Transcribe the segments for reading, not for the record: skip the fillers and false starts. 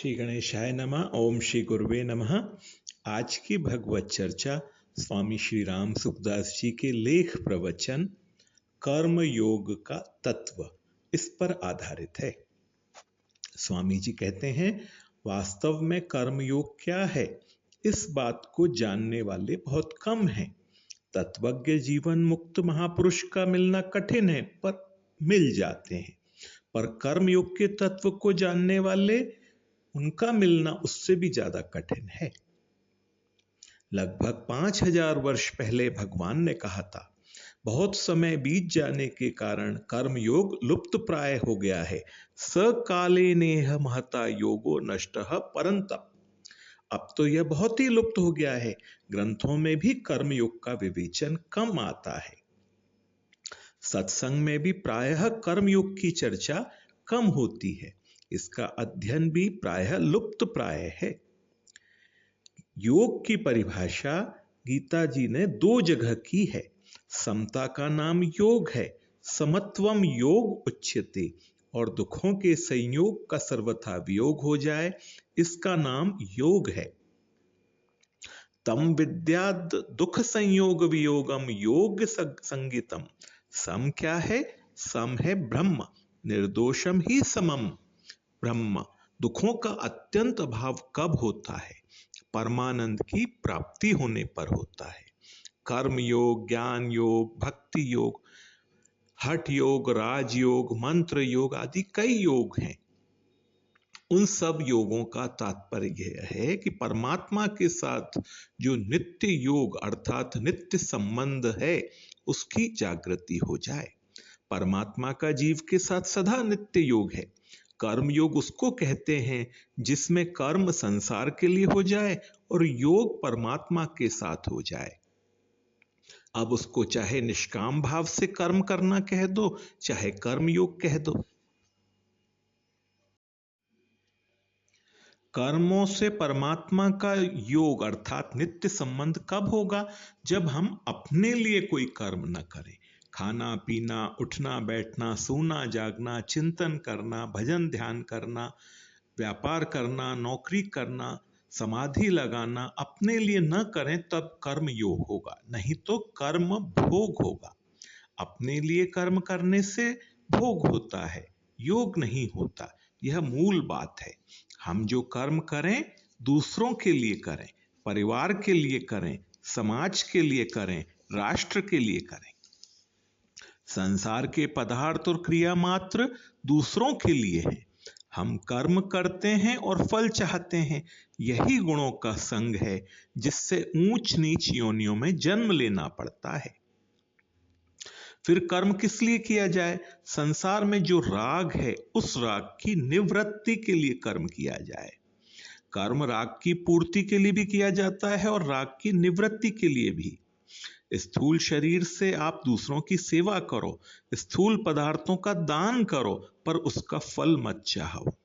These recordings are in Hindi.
श्री गणेशाय नमः। ओम श्री गुरुवे नमः। आज की भगवत चर्चा स्वामी श्री राम सुखदास जी के लेख प्रवचन कर्म योग का तत्व, इस पर आधारित है। स्वामी जी कहते हैं, वास्तव में कर्म योग क्या है, इस बात को जानने वाले बहुत कम हैं। तत्वज्ञ जीवन मुक्त महापुरुष का मिलना कठिन है, पर मिल जाते हैं। पर कर्मयोग के तत्व को जानने वाले, उनका मिलना उससे भी ज्यादा कठिन है। लगभग 5000 वर्ष पहले भगवान ने कहा था, बहुत समय बीत जाने के कारण कर्मयोग लुप्त प्राय हो गया है। सकाले नेह महता योगो नष्टः परंतप। अब तो यह बहुत ही लुप्त हो गया है। ग्रंथों में भी कर्मयोग का विवेचन कम आता है। सत्संग में भी प्रायः कर्मयोग की चर्चा कम होती है। इसका अध्ययन भी प्रायः लुप्त प्राय है। योग की परिभाषा गीता जी ने 2 जगह की है। समता का नाम योग है, समत्वम योग उच्यते, और दुखों के संयोग का सर्वथा वियोग हो जाए, इसका नाम योग है। तम विद्याद दुख संयोग वियोगम योग संगीतम। सम क्या है? सम है ब्रह्म, निर्दोषम ही समम। ब्रह्म दुखों का अत्यंत अभाव कब होता है? परमानंद की प्राप्ति होने पर होता है। कर्म योग, ज्ञान योग, भक्ति योग, हठ योग, राजयोग, मंत्र योग आदि कई योग हैं। उन सब योगों का तात्पर्य यह है कि परमात्मा के साथ जो नित्य योग अर्थात नित्य संबंध है, उसकी जागृति हो जाए। परमात्मा का जीव के साथ सदा नित्य योग है। कर्म योग उसको कहते हैं जिसमें कर्म संसार के लिए हो जाए और योग परमात्मा के साथ हो जाए। अब उसको चाहे निष्काम भाव से कर्म करना कह दो, चाहे कर्म योग कह दो। कर्मों से परमात्मा का योग अर्थात नित्य संबंध कब होगा? जब हम अपने लिए कोई कर्म न करें। खाना पीना, उठना बैठना, सोना जागना, चिंतन करना, भजन ध्यान करना, व्यापार करना, नौकरी करना, समाधि लगाना, अपने लिए न करें तब कर्म योग होगा, नहीं तो कर्म भोग होगा। अपने लिए कर्म करने से भोग होता है, योग नहीं होता। यह मूल बात है। हम जो कर्म करें दूसरों के लिए करें, परिवार के लिए करें, समाज के लिए करें, राष्ट्र के लिए करें। संसार के पदार्थ और क्रिया मात्र दूसरों के लिए है। हम कर्म करते हैं और फल चाहते हैं। यही गुणों का संग है जिससे ऊंच नीच योनियों में जन्म लेना पड़ता है। फिर कर्म किस लिए किया जाए? संसार में जो राग है, उस राग की निवृत्ति के लिए कर्म किया जाए। कर्म राग की पूर्ति के लिए भी किया जाता है और राग की निवृत्ति के लिए भी। स्थूल शरीर से आप दूसरों की सेवा करो, स्थूल पदार्थों का दान करो, पर उसका फल मत चाहो।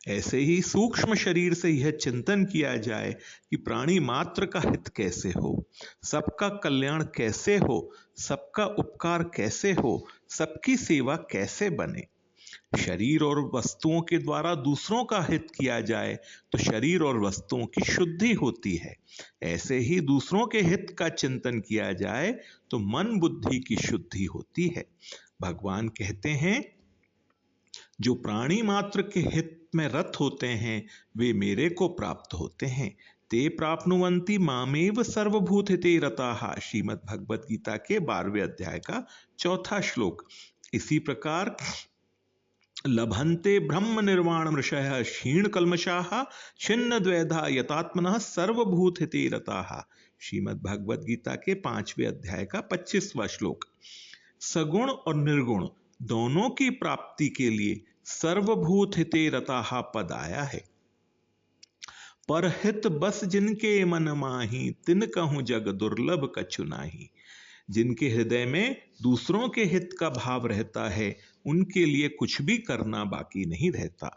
ऐसे ही सूक्ष्म शरीर से यह चिंतन किया जाए कि प्राणी मात्र का हित कैसे हो, सबका कल्याण कैसे हो, सबका उपकार कैसे हो, सबकी सेवा कैसे बने। शरीर और वस्तुओं के द्वारा दूसरों का हित किया जाए तो शरीर और वस्तुओं की शुद्धि होती है। ऐसे ही दूसरों के हित का चिंतन किया जाए तो मन बुद्धि की शुद्धि होती है। भगवान कहते हैं, जो प्राणी मात्र के हित में रत होते हैं वे मेरे को प्राप्त होते हैं। ते प्राप्नुवन्ति मामेव सर्वभूत हिते रताः। श्रीमद् भगवत गीता के 12वें अध्याय का 4था श्लोक। इसी प्रकार लभन्ते ब्रह्म निर्वाण मृषयः क्षीण कल्मषाः छिन्न द्वैधा यतात्मनः सर्वभूत हिते रताः। श्रीमद् भगवत गीता के 5वें अध्याय का 25वां श्लोक। सगुण और निर्गुण दोनों की प्राप्ति के लिए सर्वभूत हिते रताः पद आया है। पर हित बस जिनके मन माही, तिन कहूं जग दुर्लभ कछु नाही। जिनके हृदय में दूसरों के हित का भाव रहता है, उनके लिए कुछ भी करना बाकी नहीं रहता।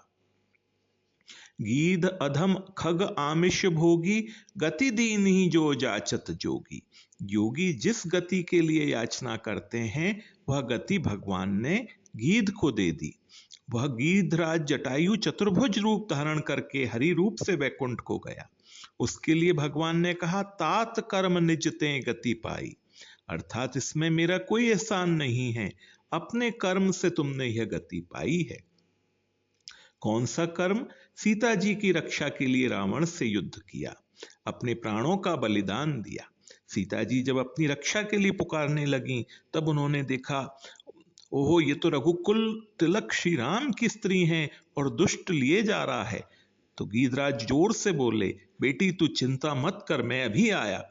गीध अधम खग आमिष भोगी, गति दीन्हि जो जाचत जोगी। योगी जिस गति के लिए याचना करते हैं, वह गति भगवान ने गीध को दे दी। वह गीधराज जटायु चतुर्भुज रूप धारण करके हरि रूप से वैकुंठ को गया। उसके लिए भगवान ने कहा, तात कर्म निज ते गति पाई, अर्थात इसमें मेरा कोई एहसान नहीं है, अपने कर्म से तुमने यह गति पाई है। कौन सा कर्म? सीता जी की रक्षा के लिए रावण से युद्ध किया, अपने प्राणों का बलिदान दिया। सीता जी जब अपनी रक्षा के लिए पुकारने लगी तब उन्होंने देखा, ओहो, ये तो रघुकुल तिलक श्री राम की स्त्री हैं और दुष्ट लिए जा रहा है। तो गीधराज जोर से बोले, बेटी तू चिंता मत कर, मैं अभी आया।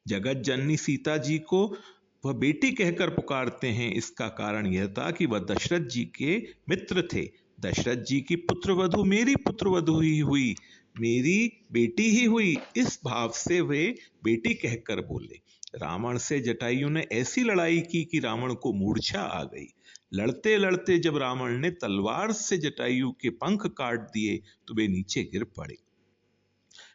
जगत जननी सीता जी को वह बेटी कहकर पुकारते हैं, इसका कारण यह था कि वह दशरथ जी के मित्र थे। दशरथ जी की पुत्रवधु मेरी पुत्रवधु ही हुई, मेरी बेटी ही हुई, इस भाव से वे बेटी कहकर बोले। रावण से जटायु ने ऐसी लड़ाई की कि रावण को मूर्छा आ गई। लड़ते लड़ते जब रावण ने तलवार से जटायु के पंख काट दिए तो वे नीचे गिर पड़े,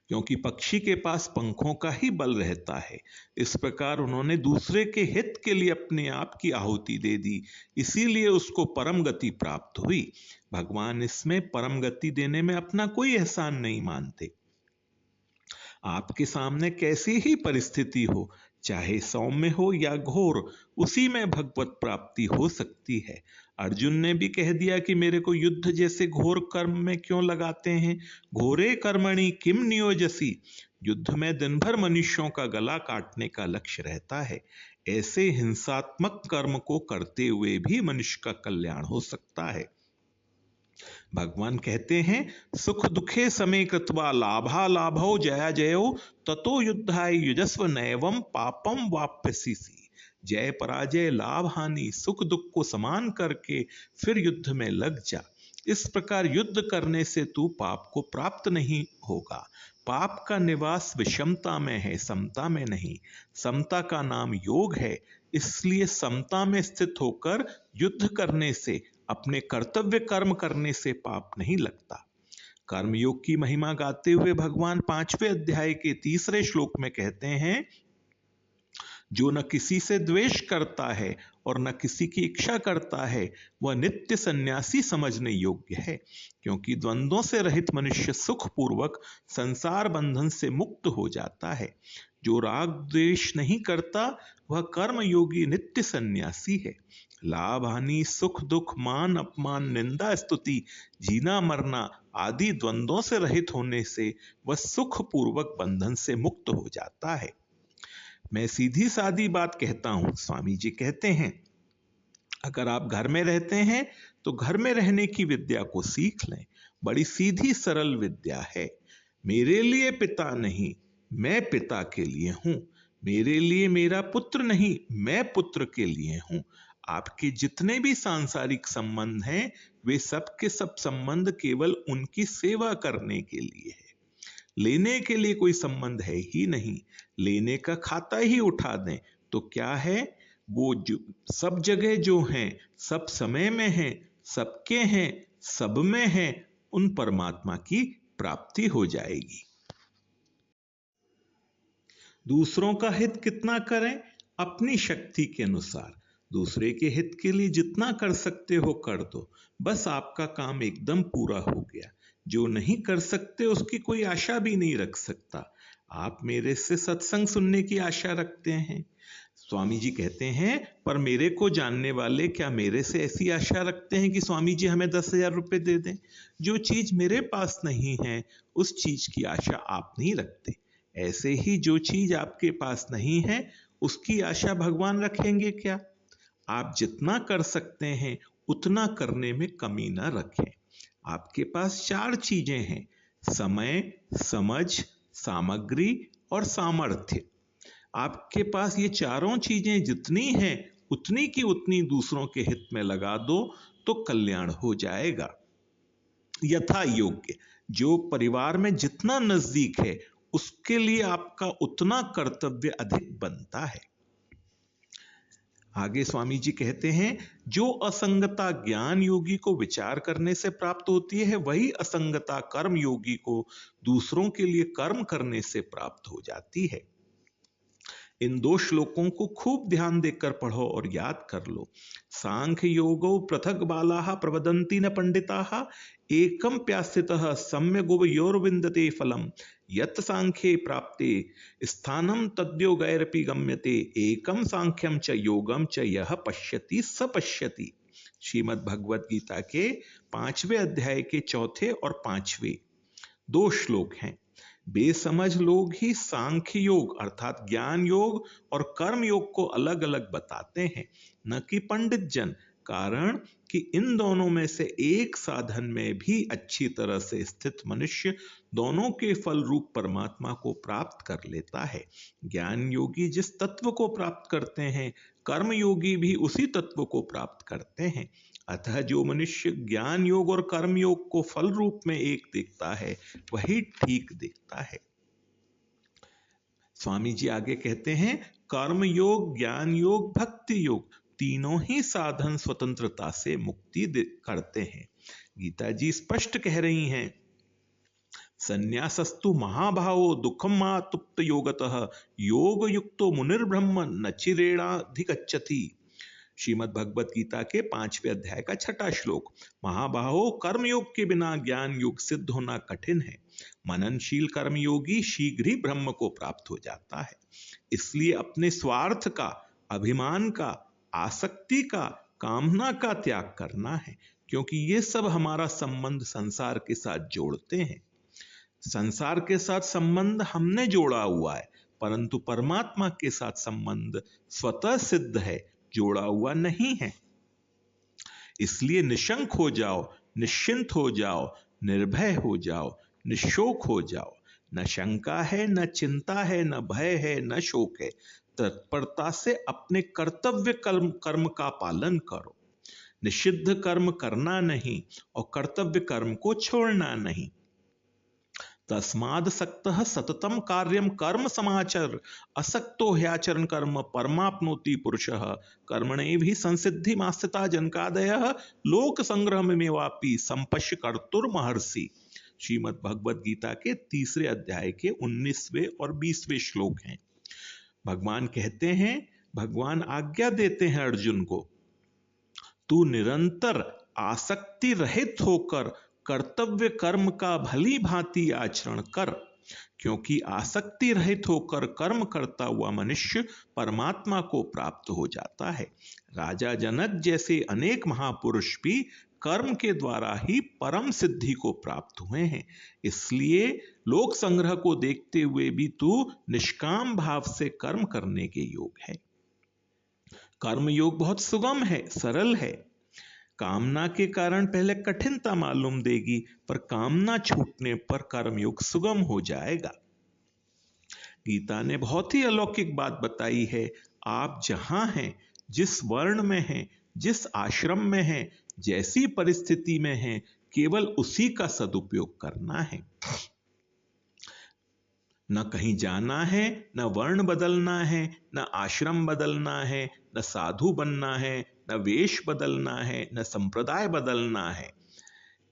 क्योंकि पक्षी के पास पंखों का ही बल रहता है। इस प्रकार उन्होंने दूसरे के हित के लिए अपने आप की आहुति दे दी, इसीलिए उसको परम गति प्राप्त हुई। भगवान इसमें परम गति देने में अपना कोई एहसान नहीं मानते। आपके सामने कैसी ही परिस्थिति हो, चाहे सौम्य हो या घोर, उसी में भगवत प्राप्ति हो सकती है। अर्जुन ने भी कह दिया कि मेरे को युद्ध जैसे घोर कर्म में क्यों लगाते हैं, घोरे कर्मणि किम नियोजसी। युद्ध में दिन भर मनुष्यों का गला काटने का लक्ष्य रहता है। ऐसे हिंसात्मक कर्म को करते हुए भी मनुष्य का कल्याण हो सकता है। भगवान कहते हैं, सुख दुखे समे कृत्वा लाभा लाभो जया जयो ततो युद्धाय युजस्व नैवम पापम वाप्यसीसी। जय पराजय लाभ हानि सुख दुख को समान करके फिर युद्ध में लग जा। इस प्रकार युद्ध करने से तू पाप को प्राप्त नहीं होगा। पाप का निवास विषमता में है, समता में नहीं। समता का नाम योग है, इसलिए समता में स्थित होकर युद्ध करने से, अपने कर्तव्य कर्म करने से पाप नहीं लगता। कर्मयोग की महिमा गाते हुए भगवान 5वें अध्याय के 3रे श्लोक में कहते हैं, जो न किसी से द्वेष करता है और न किसी की इच्छा करता है, वह नित्य सन्यासी समझने योग्य है, क्योंकि द्वंद्वों से रहित मनुष्य सुख पूर्वक संसार बंधन से मुक्त हो जाता है। जो राग द्वेष नहीं करता वह कर्म योगी नित्य सन्यासी है। लाभ हानि सुख दुख मान अपमान निंदा स्तुति जीना मरना आदि द्वंद्वों से रहित होने से वह सुख पूर्वक बंधन से मुक्त हो जाता है। मैं सीधी सादी बात कहता हूं, स्वामी जी कहते हैं, अगर आप घर में रहते हैं तो घर में रहने की विद्या को सीख लें। बड़ी सीधी सरल विद्या है। मेरे लिए पिता नहीं, मैं पिता के लिए हूं। मेरे लिए मेरा पुत्र नहीं, मैं पुत्र के लिए हूं। आपके जितने भी सांसारिक संबंध हैं, वे सब के सब संबंध केवल उनकी सेवा करने के लिए है। लेने के लिए कोई संबंध है ही नहीं। लेने का खाता ही उठा दें तो क्या है, वो जो सब जगह जो हैं, सब समय में हैं, सबके हैं, सब में हैं, उन परमात्मा की प्राप्ति हो जाएगी। दूसरों का हित कितना करें? अपनी शक्ति के अनुसार। दूसरे के हित के लिए जितना कर सकते हो कर दो, बस आपका काम एकदम पूरा हो गया। जो नहीं कर सकते उसकी कोई आशा भी नहीं रख सकता। आप मेरे से सत्संग सुनने की आशा रखते हैं। स्वामी जी कहते हैं, पर मेरे को जानने वाले क्या मेरे से ऐसी आशा रखते हैं कि स्वामी जी हमें 10,000 रुपए दे दें? जो चीज मेरे पास नहीं है उस चीज की आशा आप नहीं रखते। ऐसे ही जो चीज आपके पास नहीं है उसकी आशा भगवान रखेंगे क्या? आप जितना कर सकते हैं उतना करने में कमी ना रखें। आपके पास 4 चीजें हैं, समय, समझ, सामग्री और सामर्थ्य। आपके पास ये चारों चीजें जितनी हैं उतनी की उतनी दूसरों के हित में लगा दो तो कल्याण हो जाएगा। यथा योग्य, जो परिवार में जितना नजदीक है उसके लिए आपका उतना कर्तव्य अधिक बनता है। आगे स्वामी जी कहते हैं, जो असंगता ज्ञान योगी को विचार करने से प्राप्त होती है, वही असंगता कर्म योगी को दूसरों के लिए कर्म करने से प्राप्त हो जाती है। इन 2 श्लोकों को खूब ध्यान देकर पढ़ो और याद कर लो। सांख्य योगो पृथक बालाः प्रवदन्ति न पंडिताः एकम प्यासितः सम्यगुभयोर्विन्दते फलम यत् सांख्ये प्राप्ते स्थानम तद्योगैरपि गम्यते एकम सांख्यम च योगम च यः पश्यति स पश्यति। श्रीमद् भगवत गीता के 5वें अध्याय के 4 और 5वें 2 श्लोक हैं। बेसमझ लोग ही सांख्य योग अर्थात ज्ञान योग और कर्म योग को अलग अलग बताते हैं, न कि पंडित जन। कारण कि इन दोनों में से एक साधन में भी अच्छी तरह से स्थित मनुष्य दोनों के फल रूप परमात्मा को प्राप्त कर लेता है। ज्ञान योगी जिस तत्व को प्राप्त करते हैं, कर्म योगी भी उसी तत्व को प्राप्त करते हैं। अतः जो मनुष्य ज्ञान योग और कर्म योग को फल रूप में एक देखता है, वही ठीक देखता है। स्वामी जी आगे कहते हैं, कर्म योग, ज्ञान योग, भक्ति योग तीनों ही साधन स्वतंत्रता से मुक्ति करते हैं। गीता जी स्पष्ट कह रही हैं, संन्यासस्तु महाभावो दुःखमातुप्त योगतः योग युक्तो मुनिर्ब्रह्म न चिरेणाधिगच्छति। श्रीमद् भगवत गीता के 5वें अध्याय का 6वां श्लोक। महाबाहो, कर्मयोग के बिना ज्ञान योग सिद्ध होना कठिन है। मननशील कर्मयोगी शीघ्र ही ब्रह्म को प्राप्त हो जाता है। इसलिए अपने स्वार्थ का, अभिमान का, आसक्ति का, कामना का त्याग करना है, क्योंकि ये सब हमारा संबंध संसार के साथ जोड़ते हैं। संसार के साथ संबंध हमने जोड़ा हुआ है, परंतु परमात्मा के साथ संबंध स्वतः सिद्ध है, जोड़ा हुआ नहीं है। इसलिए निशंक हो जाओ, निश्चिंत हो जाओ, निर्भय हो जाओ, निशोक हो जाओ। न शंका है, न चिंता है, न भय है, न शोक है। तत्परता से अपने कर्तव्य कर्म का पालन करो। निषिद्ध कर्म करना नहीं और कर्तव्य कर्म को छोड़ना नहीं। तस्माद् सक्तः सततम कार्यम कर्म समाचर असक्तो ह्याचरण कर्म परमाप्नोति पुरुषः कर्मणेभिः संसिद्धिमास्थिता जनकादयः लोक संग्रहमेवापि संपश्य कर्तुर्महर्षि। श्रीमद् भगवत गीता के 3 अध्याय के 19वें और 20वें श्लोक हैं। भगवान कहते हैं, भगवान आज्ञा देते हैं अर्जुन को, तू निरंतर आसक्ति रहित होकर कर्तव्य कर्म का भली भांति आचरण कर, क्योंकि आसक्ति रहित होकर कर्म करता हुआ मनुष्य परमात्मा को प्राप्त हो जाता है। राजा जनक जैसे अनेक महापुरुष भी कर्म के द्वारा ही परम सिद्धि को प्राप्त हुए हैं। इसलिए लोक संग्रह को देखते हुए भी तू निष्काम भाव से कर्म करने के योग है। कर्म योग बहुत सुगम है, सरल है। कामना के कारण पहले कठिनता मालूम देगी, पर कामना छूटने पर कर्मयोग सुगम हो जाएगा। गीता ने बहुत ही अलौकिक बात बताई है। आप जहां हैं, जिस वर्ण में हैं, जिस आश्रम में हैं, जैसी परिस्थिति में हैं, केवल उसी का सदुपयोग करना है। न कहीं जाना है, न वर्ण बदलना है, न आश्रम बदलना है, न साधु बनना है, न वेश बदलना है, न संप्रदाय बदलना है।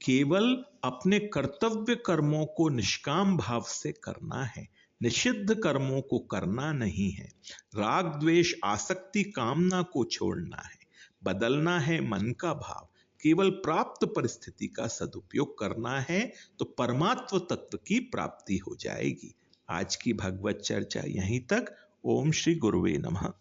केवल अपने कर्तव्य कर्मों को निष्काम भाव से करना है, निषिद्ध कर्मों को करना नहीं है। राग द्वेष आसक्ति कामना को छोड़ना है, बदलना है मन का भाव, केवल प्राप्त परिस्थिति का सदुपयोग करना है, तो परमात्म तत्व की प्राप्ति हो जाएगी। आज की भगवत चर्चा यहीं तक। ओम श्री गुरुवे नमः।